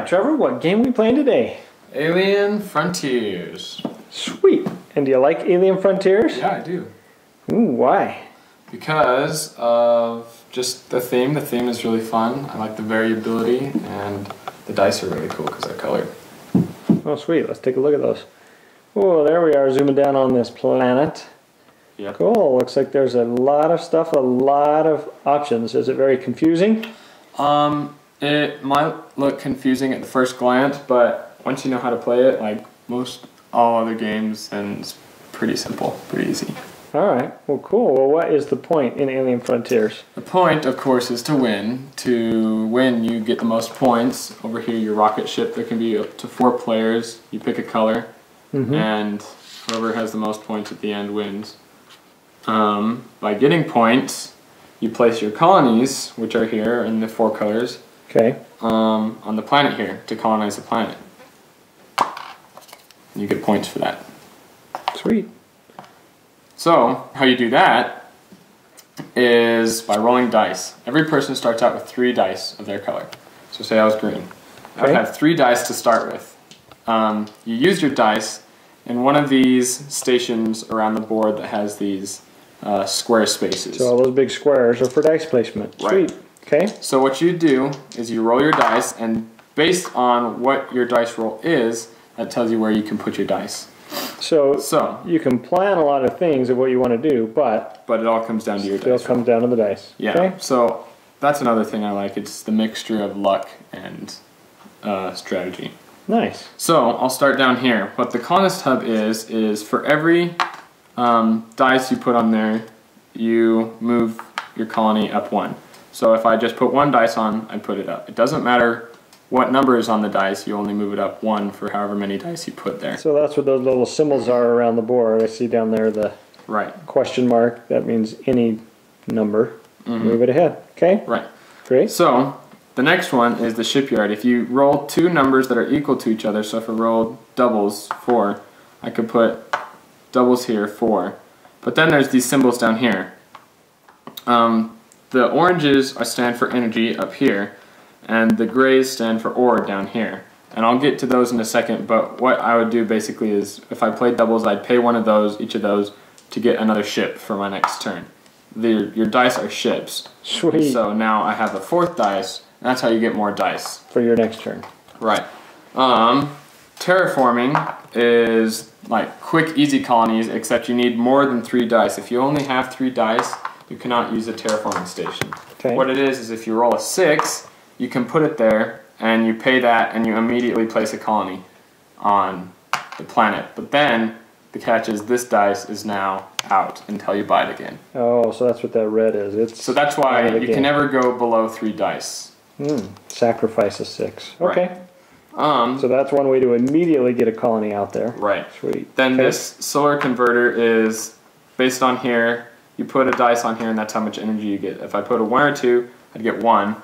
Trevor, what game we playing today? Alien Frontiers. Sweet. And do you like Alien Frontiers? Yeah, I do. Ooh, why? Because of just the theme. The theme is really fun. I like the variability, and the dice are really cool because they're colored. Oh, sweet. Let's take a look at those. Oh, there we are, zooming down on this planet. Yeah. Cool. Looks like there's a lot of stuff, a lot of options. Is it very confusing? It might look confusing at the first glance, but once you know how to play it, like all other games, then it's pretty simple, pretty easy. Alright, well cool. Well, what is the point in Alien Frontiers? The point, of course, is to win. To win, you get the most points. Over here, your rocket ship, there can be up to 4 players. You pick a color, and whoever has the most points at the end wins. By getting points, you place your colonies, which are here in the 4 colors, on the planet here to colonize the planet. You get points for that. Sweet. So, how you do that is by rolling dice. Every person starts out with 3 dice of their color. So say I was green. I would have 3 dice to start with. You use your dice in one of these stations around the board that has these square spaces. So all those big squares are for dice placement. Sweet. Okay. So what you do is you roll your dice, and based on what your dice roll is, that tells you where you can put your dice. So you can plan a lot of things of what you want to do, but it all comes down to your dice. It comes down to the dice. Yeah. Okay? So that's another thing I like. It's the mixture of luck and strategy. Nice. So I'll start down here. What the colonist hub is for every dice you put on there, you move your colony up 1. So if I just put 1 dice on, I put it up. It doesn't matter what number is on the dice, you only move it up 1 for however many dice you put there. So that's what those little symbols are around the board. I see down there the question mark. That means any number. Move it ahead. Okay? Right. Great. So the next one is the shipyard. If you roll 2 numbers that are equal to each other, so if I rolled doubles, 4, I could put doubles here, 4. But then there's these symbols down here. The oranges stand for energy up here, and the grays stand for ore down here. And I'll get to those in a second, but what I would do basically is, if I played doubles, I'd pay one of those, each of those, to get another ship for my next turn. Your dice are ships. Sweet. So now I have a 4th dice, and that's how you get more dice. For your next turn. Right. Terraforming is like quick, easy colonies, except you need more than 3 dice. If you only have 3 dice, you cannot use a terraforming station. Okay. What it is if you roll a 6, you can put it there, and you pay that, and you immediately place a colony on the planet. But then, the catch is this dice is now out until you buy it again. Oh, so that's what that red is. So that's why you can never go below 3 dice. Sacrifice a 6. Okay. Right. So that's one way to immediately get a colony out there. Right. Sweet. Then this solar converter is based on here. You put a dice on here, and that's how much energy you get. If I put a 1 or 2, I'd get 1.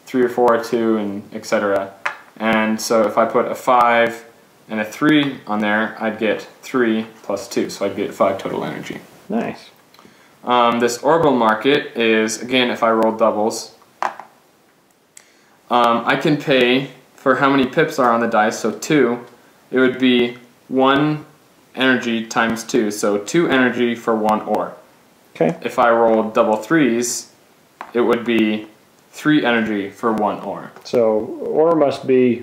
3 or 4 or 2, and etc. And so if I put a 5 and a 3 on there, I'd get 3 plus 2, so I'd get 5 total energy. Nice. This orbital market is, again, if I roll doubles, I can pay for how many pips are on the dice, so 2, it would be 1 energy times 2, so 2 energy for 1 ore. Okay. If I rolled double 3s, it would be 3 energy for 1 ore. So ore must be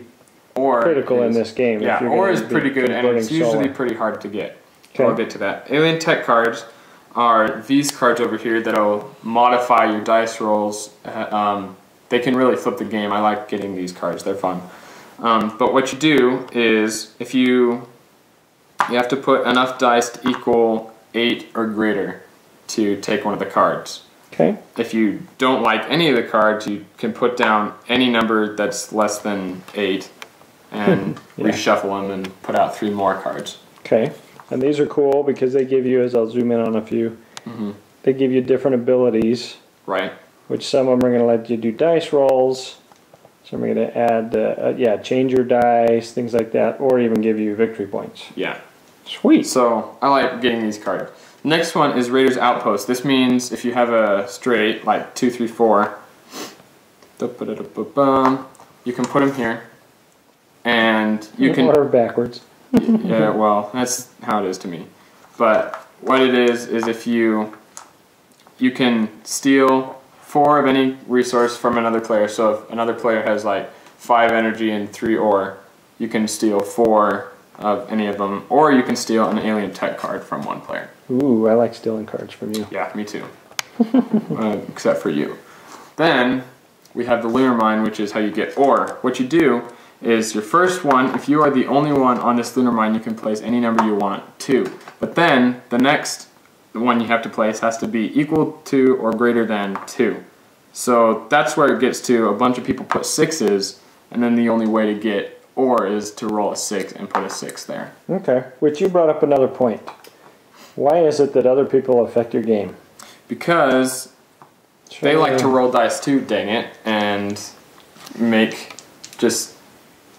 critical in this game. Yeah, ore is pretty good, and it's usually pretty hard to get. Okay. I'll get to that. Alien Tech cards are these cards over here that'll modify your dice rolls. They can really flip the game. I like getting these cards. They're fun. But what you do is, if you have to put enough dice to equal 8 or greater to take one of the cards. Okay. If you don't like any of the cards, you can put down any number that's less than 8 and reshuffle them and put out 3 more cards. Okay. And these are cool because they give you, as I'll zoom in on a few, they give you different abilities. Right. Which some of them are going to let you do dice rolls. Some are going to add, change your dice, things like that, or even give you victory points. Yeah. Sweet. So I like getting these cards. Next one is Raiders Outpost. This means if you have a straight, like 2, 3, 4, you can put them here. and you can order backwards. Yeah, well, that's how it is to me. But what it is if you can steal 4 of any resource from another player. So if another player has like 5 energy and 3 ore, you can steal 4 of any of them, or you can steal an alien tech card from one player. Ooh, I like stealing cards from you. Yeah, me too. Except for you. Then we have the lunar mine, which is how you get ore. What you do is your first one, if you are the only one on this lunar mine, you can place any number you want, 2. But then the next one you have to place has to be equal to or greater than 2. So that's where it gets to. A bunch of people put 6s, and then the only way to get ore is to roll a 6 and put a 6 there. Okay, which you brought up another point. Why is it that other people affect your game? Because they like to roll dice too, dang it, and just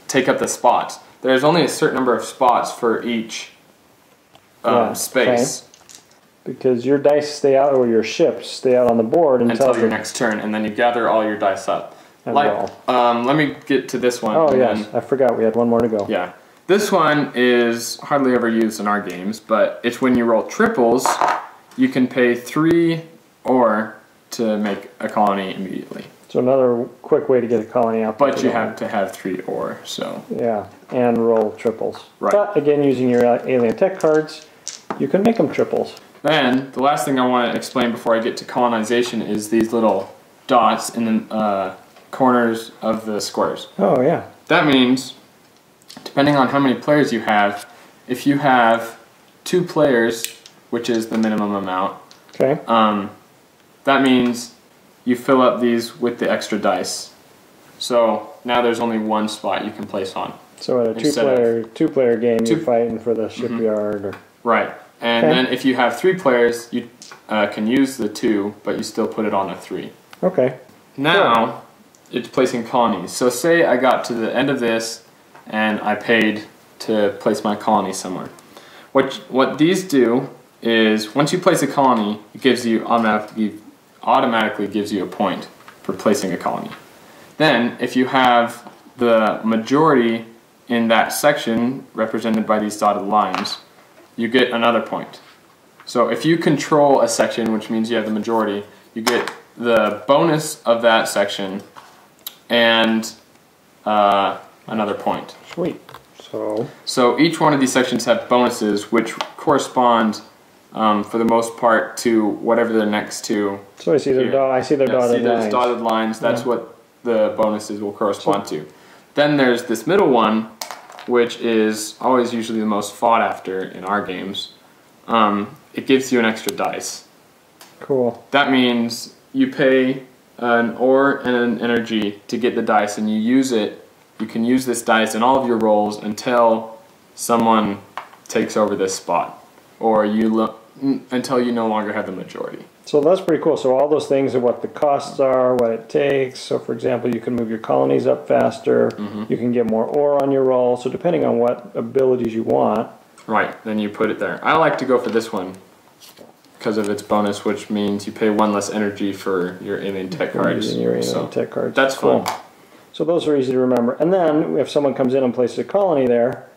take up the spots. There's only a certain number of spots for each space. Okay. Because your dice stay out, or your ships stay out on the board until your next turn, and then you gather all your dice up. Let me get to this one. Oh yes, I forgot we had one more to go. Yeah. This one is hardly ever used in our games, but it's when you roll triples, you can pay 3 ore to make a colony immediately. So another quick way to get a colony out. But you have to have 3 ore, so. Yeah, and roll triples. Right. But again, using your alien tech cards, you can make them triples. Then, the last thing I want to explain before I get to colonization is these little dots in the corners of the squares. Oh, yeah. That means, depending on how many players you have, if you have 2 players, which is the minimum amount, okay. That means you fill up these with the extra dice. So now there's only 1 spot you can place on. So at a two-player game, you're fighting for the shipyard. Right. And then if you have 3 players, you can use the 2, but you still put it on a 3. Okay. Now, it's placing colonies. So say I got to the end of this, and I paid to place my colony somewhere. What these do is, once you place a colony, it gives you automatically gives you a point for placing a colony. Then, if you have the majority in that section, represented by these dotted lines, you get another point. So if you control a section, which means you have the majority, you get the bonus of that section and another point. Sweet. So each one of these sections have bonuses which correspond for the most part to whatever they're next to. So I see their dotted lines. See those dotted lines, that's what the bonuses will correspond to. Then there's this middle one, which is always usually the most fought after in our games. It gives you an extra dice. Cool. That means you pay an ore and an energy to get the dice, and you use it. You can use this dice in all of your rolls until someone takes over this spot, or until you no longer have the majority. So that's pretty cool. So all those things are what the costs are, what it takes. So for example, you can move your colonies up faster. You can get more ore on your roll. So depending on what abilities you want. Right, then you put it there. I like to go for this one because of its bonus, which means you pay 1 less energy for your alien tech cards. Tech cards. That's cool. Fun. So those are easy to remember. And then if someone comes in and places a colony there.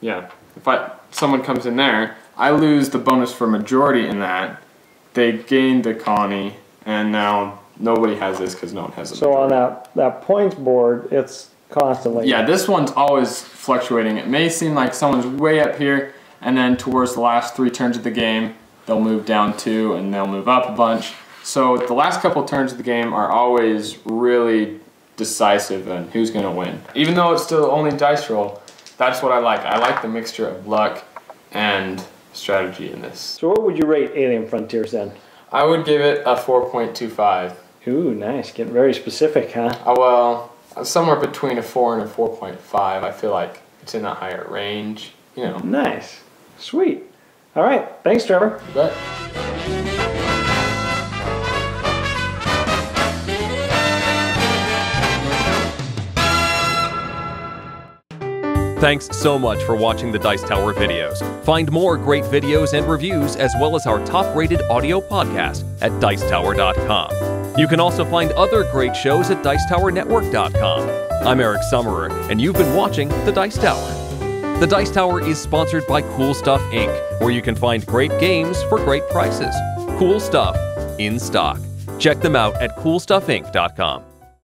Yeah, if someone comes in there, I lose the bonus for majority in that. They gain the colony, and now nobody has this because no one has it. So on that points board, it's constantly. Yeah, this one's always fluctuating. It may seem like someone's way up here, and then towards the last 3 turns of the game, they'll move down 2, and they'll move up a bunch. So the last couple turns of the game are always really decisive on who's going to win. Even though it's still only dice roll, that's what I like. I like the mixture of luck and strategy in this. So what would you rate Alien Frontiers then? I would give it a 4.25. Ooh, nice. Getting very specific, huh? Well, somewhere between a 4 and a 4.5. I feel like it's in the higher range, you know. Nice. Sweet. All right. Thanks, Trevor. You bet. Thanks so much for watching the Dice Tower videos. Find more great videos and reviews, as well as our top-rated audio podcast at Dicetower.com. You can also find other great shows at Dicetowernetwork.com. I'm Eric Summerer, and you've been watching The Dice Tower. The Dice Tower is sponsored by Cool Stuff Inc., where you can find great games for great prices. Cool stuff in stock. Check them out at CoolStuffInc.com.